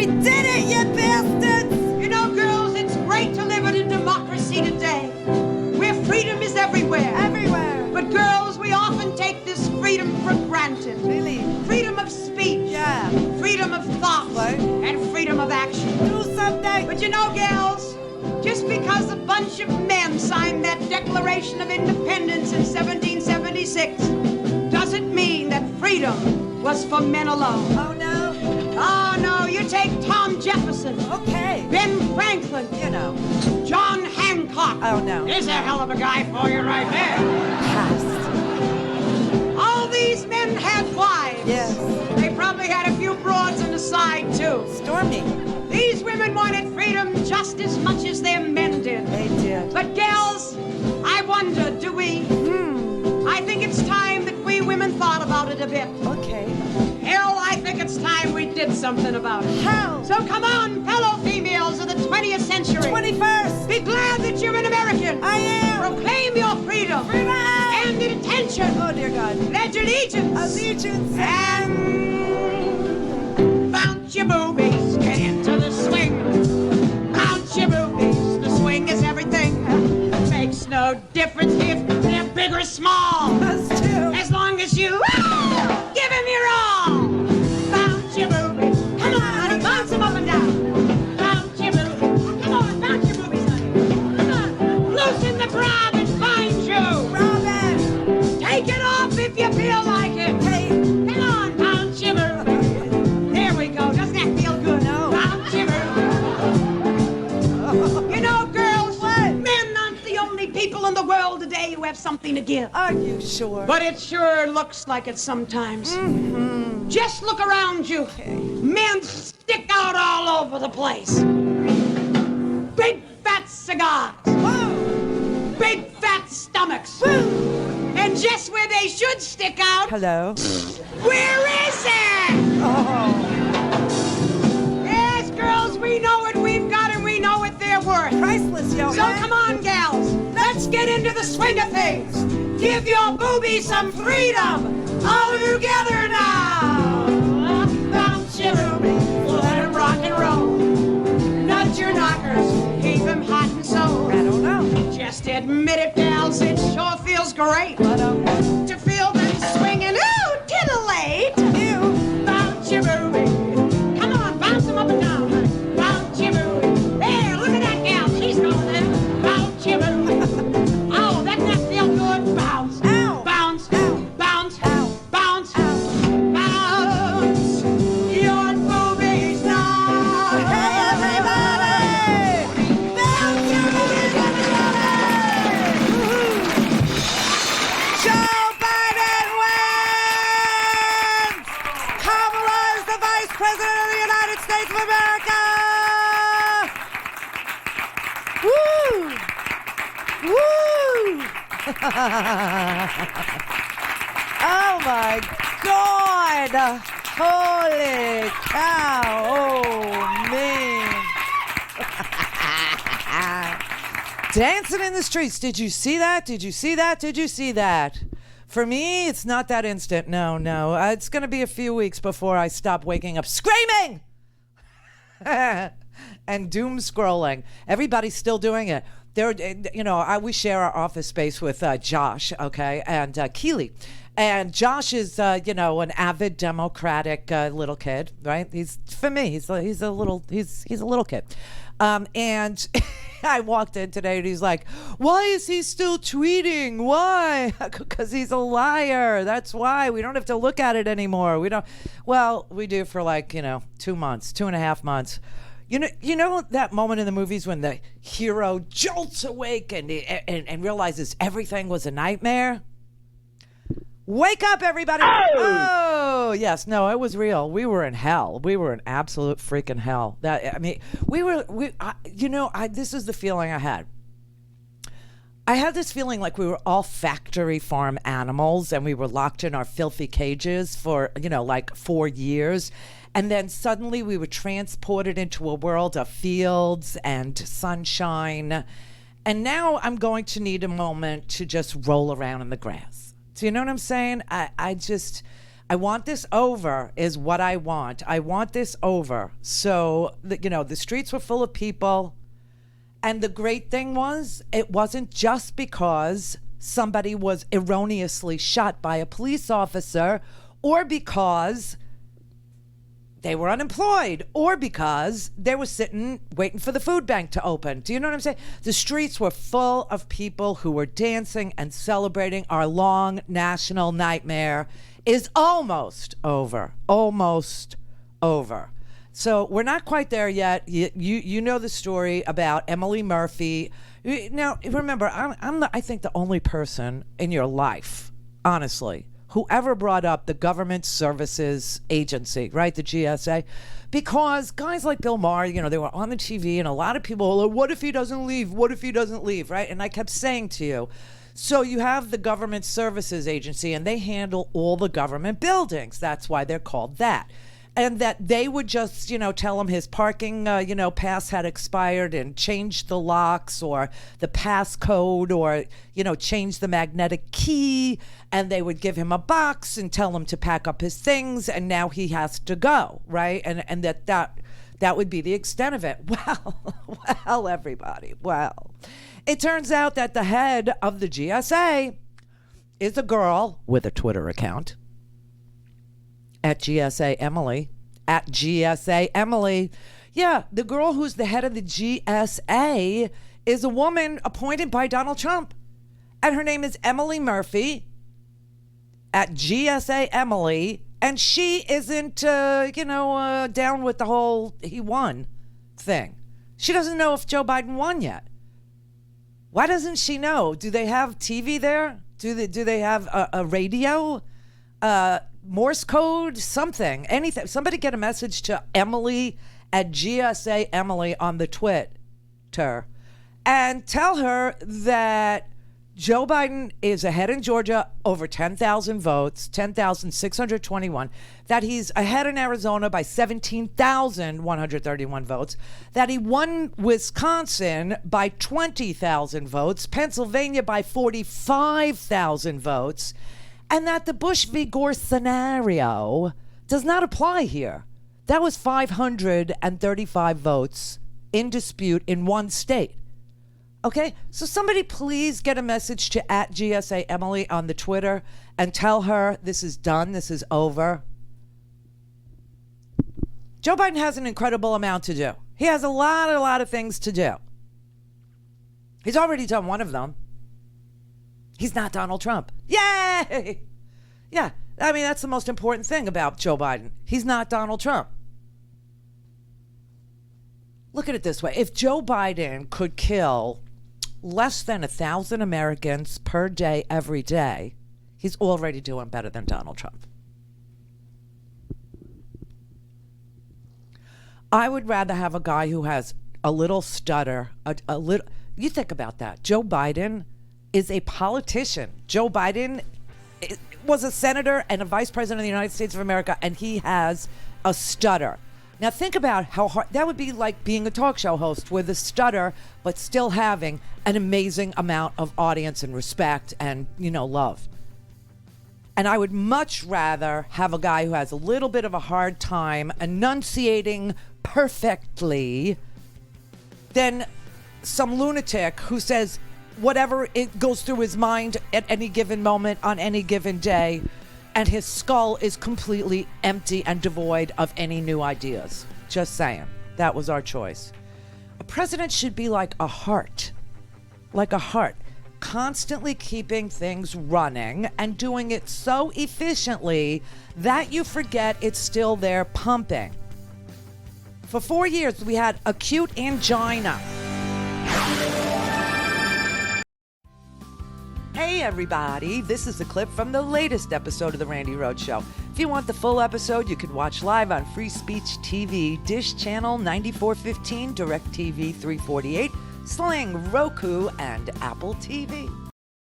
We did it, you bastards! You know, girls, it's great to live in a democracy today, where freedom is everywhere. Everywhere. But girls, we often take this freedom for granted. Really? Freedom of speech. Yeah. Freedom of thought. What? And freedom of action. Do something. But you know, gals, just because a bunch of men signed that Declaration of Independence in 1776 doesn't mean that freedom was for men alone. Oh, no? Oh, no, you take Tom Jefferson, Okay. Ben Franklin, You know. John Hancock. Oh, no. There's a hell of a guy for you right there. Past. All these men had wives. Yes. They probably had a few broads on the side, too. Stormy. These women wanted freedom just as much as their men did. They did. But gals, I wonder, do we? I think it's time that we women thought about it a bit. Okay. Hell, I think it's time we did something about it. How? So come on, fellow females of the 20th century. 21st. Be glad that you're an American. I am. Proclaim your freedom. Freedom. And attention. Oh, dear God. Pledge allegiance. Allegiance. And bounce your boobies, get into the swing. Bounce your boobies, the swing is everything. Makes no difference if they're big or small. Us too. As long as you give him your all. Bounce your boobies. Come on, honey, bounce them up and down. Bounce your boobies. Come on, bounce your boobies, honey. Come on. Loosen the bra that binds you. Robin. Take it off if you feel like it. Hey. Come on, bounce your boobies. There we go. Doesn't that feel good? No. Bounce your boobies. You know, girls, What? men aren't the only people in the world today who have something to give. Are you sure? But it sure looks like it sometimes. Just look around you. Men stick out all over the place. Big fat cigars. Whoa. Big fat stomachs. Woo. And just where they should stick out, Hello. where is it? Oh. Yes, girls, we know what we've got and we know what they're worth. Priceless, yo. So come on, gals, let's get into the swing of things. Give your boobies some freedom. All together now. Bounce your boobies, let 'em rock and roll. Nudge your knockers, keep 'em hot and so. I don't know. Just admit it, gals, it sure feels great But, to feel them swinging. Ooh, titillate. you. Bounce your boobies. Come on, bounce them up and down, honey. Bounce your boobies. There, look at that gal. She's going there. Bounce your boobies. Oh, doesn't that feel good? Bounce. Ow. Bounce. Ow. Bounce. Ow. Bounce. Ow. Bounce your boobies now. Hey, everybody! Bounce your boobies, everybody! Woo-hoo. Joe Biden wins! Kamala is the Vice President of the United States of America! Woo! Woo! Oh my God! Holy cow! Oh man! Dancing in the streets. Did you see that? Did you see that? Did you see that? For me, it's not that instant. No, no. It's going to be a few weeks before I stop waking up screaming and doom scrolling. Everybody's still doing it. We share our office space with Josh, okay, and Keely. And Josh is, an avid Democratic little kid, right? He's for me. He's a little kid, and I walked in today and he's like, "Why is he still tweeting? Why? Because he's a liar. That's why. We don't have to look at it anymore. We don't. Well, we do for 2.5 months." You know that moment in the movies when the hero jolts awake and realizes everything was a nightmare? Wake up, everybody! Oh, yes. No, it was real. We were in hell. We were in absolute freaking hell. This is the feeling I had. I had this feeling like we were all factory farm animals and we were locked in our filthy cages for, 4 years. And then suddenly we were transported into a world of fields and sunshine. And now I'm going to need a moment to just roll around in the grass. Do you know what I'm saying? I want this over is what I want. I want this over. So, the streets were full of people. And the great thing was, it wasn't just because somebody was erroneously shot by a police officer, or because they were unemployed, or because they were sitting waiting for the food bank to open. Do you know what I'm saying? The streets were full of people who were dancing and celebrating. Our long national nightmare is almost over. Almost over. So we're not quite there yet. You know the story about Emily Murphy. Now, remember, I think the only person in your life, honestly, who ever brought up the Government Services Agency, right, the GSA, because guys like Bill Maher, they were on the TV, and a lot of people were like, what if he doesn't leave? What if he doesn't leave, right? And I kept saying to you, so you have the Government Services Agency, and they handle all the government buildings. That's why they're called that. And that they would just, tell him his parking, pass had expired and change the locks or the passcode or, change the magnetic key. And they would give him a box and tell him to pack up his things. And now he has to go, right? And that would be the extent of it. Well, everybody, it turns out that the head of the GSA is a girl with a Twitter account. At GSA Emily. Yeah, the girl who's the head of the GSA is a woman appointed by Donald Trump. And her name is Emily Murphy at GSA Emily. And she isn't, down with the whole he won thing. She doesn't know if Joe Biden won yet. Why doesn't she know? Do they have TV there? Do they have a radio? Morse code, something, anything. Somebody get a message to Emily at GSA Emily on the Twitter and tell her that Joe Biden is ahead in Georgia over 10,000 votes, 10,621, that he's ahead in Arizona by 17,131 votes, that he won Wisconsin by 20,000 votes, Pennsylvania by 45,000 votes, and that the Bush v. Gore scenario does not apply here. That was 535 votes in dispute in one state. Okay, so somebody please get a message to at GSA Emily on the Twitter and tell her this is done, this is over. Joe Biden has an incredible amount to do. He has a lot of things to do. He's already done one of them. He's not Donald Trump. Yay! Yeah, I mean, that's the most important thing about Joe Biden. He's not Donald Trump. Look at it this way. If Joe Biden could kill less than 1,000 Americans per day, every day, he's already doing better than Donald Trump. I would rather have a guy who has a little stutter, a little. You think about that. Joe Biden is a politician. Joe Biden was a senator and a vice president of the United States of America, and he has a stutter. Now think about how hard that would be, like being a talk show host with a stutter, but still having an amazing amount of audience and respect and, love. And I would much rather have a guy who has a little bit of a hard time enunciating perfectly than some lunatic who says whatever it goes through his mind at any given moment on any given day, and his skull is completely empty and devoid of any new ideas. Just saying. That was our choice. A president should be like a heart, constantly keeping things running and doing it so efficiently that you forget it's still there pumping. For 4 years, we had acute angina. Hey everybody, this is a clip from the latest episode of The Randi Rhodes Show. If you want the full episode, you can watch live on Free Speech TV, Dish Channel 9415, DirecTV 348, Sling, Roku, and Apple TV.